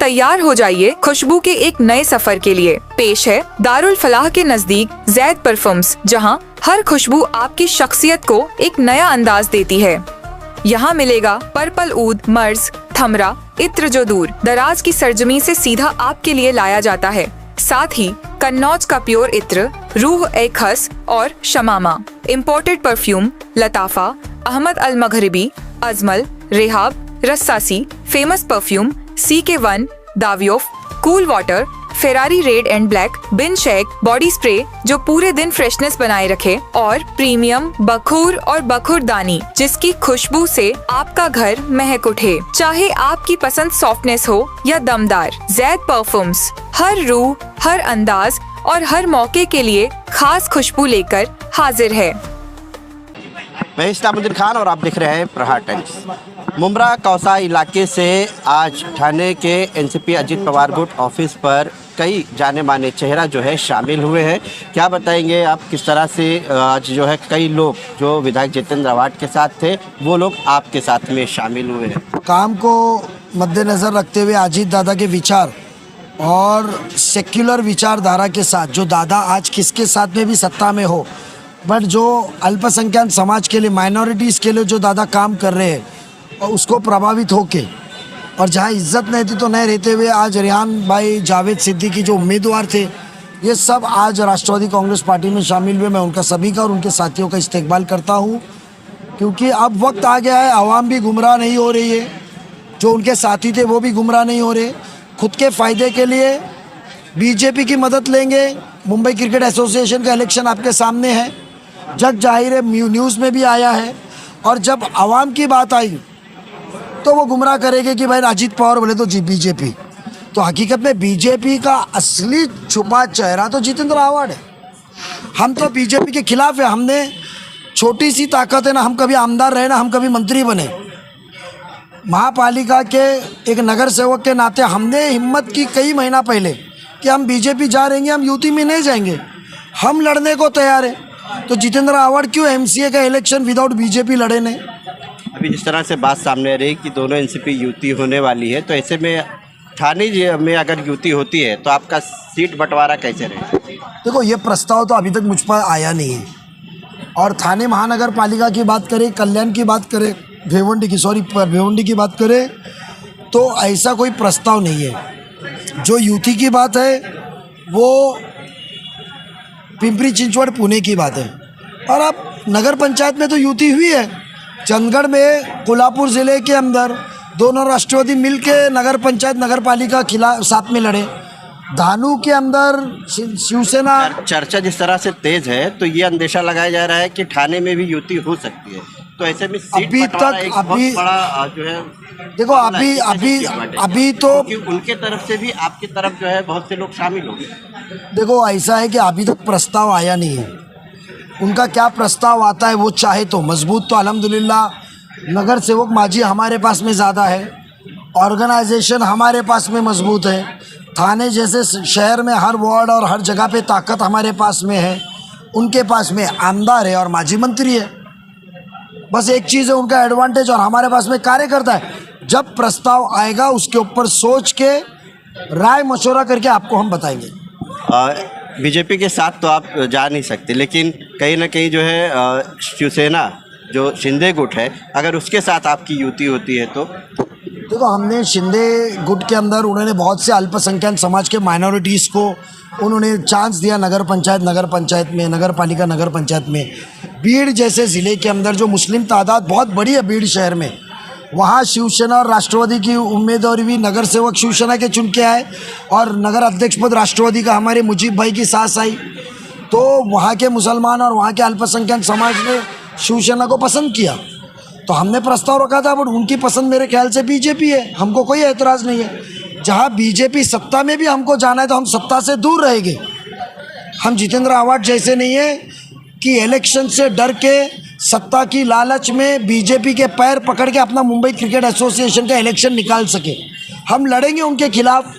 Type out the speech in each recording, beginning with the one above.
तैयार हो जाइए खुशबू के एक नए सफर के लिए। पेश है दारुल फलाह के नजदीक जैद परफ्यूम्स, जहां हर खुशबू आपकी शख्सियत को एक नया अंदाज देती है। यहाँ मिलेगा पर्पल ऊद, मर्ज, थमरा, इत्र जो दूर दराज की सरजमी से सीधा आपके लिए लाया जाता है। साथ ही कन्नौज का प्योर इत्र, रूह ए खस और शमामा, imported perfume Lattafa, Ahmed Al Maghribi, Ajmal, Rehab, Rasasi, famous perfume, CK1, Davidoff, cool water, Ferrari red and black, बिन शेक बॉडी स्प्रे जो पूरे दिन फ्रेशनेस बनाए रखे, और प्रीमियम बखूर और बखूरदानी जिसकी खुशबू से आपका घर महक उठे। चाहे आपकी पसंद सॉफ्टनेस हो या दमदार, जैद परफ्यूम्स हर रूह, हर अंदाज और हर मौके के लिए खास खुशबू लेकर हाजिर है। मैं इस्लामुद्दीन खान और आप देख रहे हैं प्रहार टाइम्स। मुमरा कौसा इलाके से आज ठाणे के एनसीपी अजीत पवार गुट ऑफिस पर कई जाने माने चेहरा जो है शामिल हुए हैं। क्या बताएंगे आप, किस तरह से आज जो है कई लोग जो विधायक जितेंद्र आव्हाड के साथ थे वो लोग आपके साथ में शामिल हुए हैं? काम को मद्देनज़र रखते हुए अजीत दादा के विचार और सेक्युलर विचारधारा के साथ, जो दादा आज किसके साथ में भी सत्ता में हो, बट जो अल्पसंख्यक समाज के लिए, माइनॉरिटीज़ के लिए जो दादा काम कर रहे हैं और उसको प्रभावित होके, और जहाँ इज्जत नहीं थी तो नहीं रहते हुए आज रेहान भाई, जावेद सिद्दीकी जो उम्मीदवार थे, ये सब आज राष्ट्रवादी कांग्रेस पार्टी में शामिल हुए। मैं उनका सभी का और उनके साथियों का इस्तेकबाल करता हूँ, क्योंकि अब वक्त आ गया है, आवाम भी गुमराह नहीं हो रही है, जो उनके साथी थे वो भी गुमराह नहीं हो रहे। खुद के फ़ायदे के लिए बीजेपी की मदद लेंगे। मुंबई क्रिकेट एसोसिएशन का इलेक्शन आपके सामने है, जग जाहिर है, न्यूज़ में भी आया है, और जब आवाम की बात आई तो वो गुमराह करेंगे कि भाई अजीत पवार बोले तो जी बीजेपी। तो हकीकत में बीजेपी का असली छुपा चेहरा तो जितेंद्र आव्हाड है। हम तो बीजेपी के खिलाफ है। हमने छोटी सी ताकत है ना, हम कभी आमदार रहे ना हम कभी मंत्री बने। महापालिका के एक नगर सेवक के नाते हमने हिम्मत की कई महीना पहले कि हम बीजेपी जा रहेंगे, हम यूपी में नहीं जाएंगे, हम लड़ने को तैयार है। तो जितेंद्र आव्हाड क्यों MCA का इलेक्शन विदाउट बीजेपी लड़े नहीं? अभी जिस तरह से बात सामने आ रही कि दोनों एनसीपी युति होने वाली है, तो ऐसे में ठाणे में अगर युति होती है तो आपका सीट बंटवारा कैसे रहेगा? देखो, ये प्रस्ताव तो अभी तक मुझ पर आया नहीं है। और ठाणे महानगर पालिका की बात करें, कल्याण की बात करें, भिवंडी की बात करें, तो ऐसा कोई प्रस्ताव नहीं है। जो युति की बात है वो पिंपरी चिंचवड़ पुणे की बात है। और अब नगर पंचायत में तो युति हुई है। चंदगढ़ में कोल्हापुर ज़िले के अंदर दोनों राष्ट्रवादी मिलके नगर पंचायत नगर पालिका खिलाफ साथ में लड़े। धानू के अंदर शिवसेना। चर्चा जिस तरह से तेज है तो ये अंदेशा लगाया जा रहा है कि ठाणे में भी युति हो सकती है। तो ऐसे में सीट अभी तक एक बहुत बड़ा जो है, देखो अभी तो उनके तरफ से भी आपकी तरफ जो है बहुत से लोग शामिल हो गए। देखो, ऐसा है कि अभी तक प्रस्ताव आया नहीं है। उनका क्या प्रस्ताव आता है, वो चाहे तो मजबूत तो अल्हम्दुलिल्लाह नगर सेवक माजी हमारे पास में ज़्यादा है, ऑर्गेनाइजेशन हमारे पास में मजबूत है, थाने जैसे शहर में हर वार्ड और हर जगह पे ताकत हमारे पास में है, उनके पास में आमदार है और माजी मंत्री है। बस एक चीज़ है उनका एडवांटेज, और हमारे पास में कार्यकर्ता है। जब प्रस्ताव आएगा उसके ऊपर सोच के राय मशवरा करके आपको हम बताएंगे। बीजेपी के साथ तो आप जा नहीं सकते, लेकिन कहीं ना कहीं जो है शिवसेना जो शिंदे गुट है, अगर उसके साथ आपकी युति होती है तो? देखो, हमने शिंदे गुट के अंदर उन्होंने बहुत से अल्पसंख्यक समाज के माइनॉरिटीज़ को उन्होंने चांस दिया नगर पंचायत में, नगर पालिका नगर पंचायत में। बीड़ जैसे ज़िले के अंदर जो मुस्लिम तादाद बहुत बड़ी है बीड़ शहर में, वहाँ शिवसेना और राष्ट्रवादी की उम्मीदवार भी नगर सेवक शिवसेना के चुन के आए, और नगर अध्यक्ष पद राष्ट्रवादी का हमारे मुजीब भाई की सास आई। तो वहाँ के मुसलमान और वहाँ के अल्पसंख्यक समाज ने शिवसेना को पसंद किया। तो हमने प्रस्ताव रखा था, बट उनकी पसंद मेरे ख्याल से बीजेपी है। हमको कोई एतराज़ नहीं है। जहाँ बीजेपी सत्ता में भी हमको जाना है तो हम सत्ता से दूर रहेंगे। हम जितेंद्र आव्हाड जैसे नहीं है कि इलेक्शन से डर के सत्ता की लालच में बीजेपी के पैर पकड़ के अपना मुंबई क्रिकेट एसोसिएशन का इलेक्शन निकाल सके। हम लड़ेंगे उनके खिलाफ,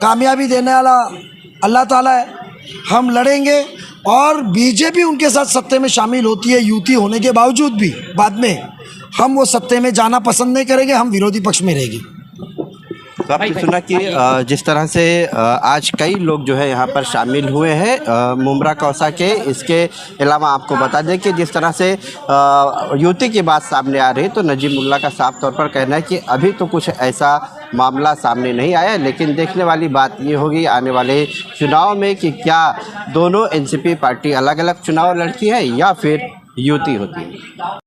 कामयाबी देने वाला अल्लाह ताला है। हम लड़ेंगे, और बीजेपी उनके साथ सत्ते में शामिल होती है युति होने के बावजूद भी, बाद में हम वो सत्ते में जाना पसंद नहीं करेंगे, हम विरोधी पक्ष में रहेंगे। तो आपने सुना कि जिस तरह से आज कई लोग जो है यहाँ पर शामिल हुए हैं मुमरा कौसा के। इसके अलावा आपको बता दें कि जिस तरह से युवती की बात सामने आ रही तो नजीमुल्लाह का साफ तौर पर कहना है कि अभी तो कुछ ऐसा मामला सामने नहीं आया, लेकिन देखने वाली बात ये होगी आने वाले चुनाव में कि क्या दोनों एनसीपी पार्टी अलग अलग चुनाव लड़ती है या फिर युति होती है।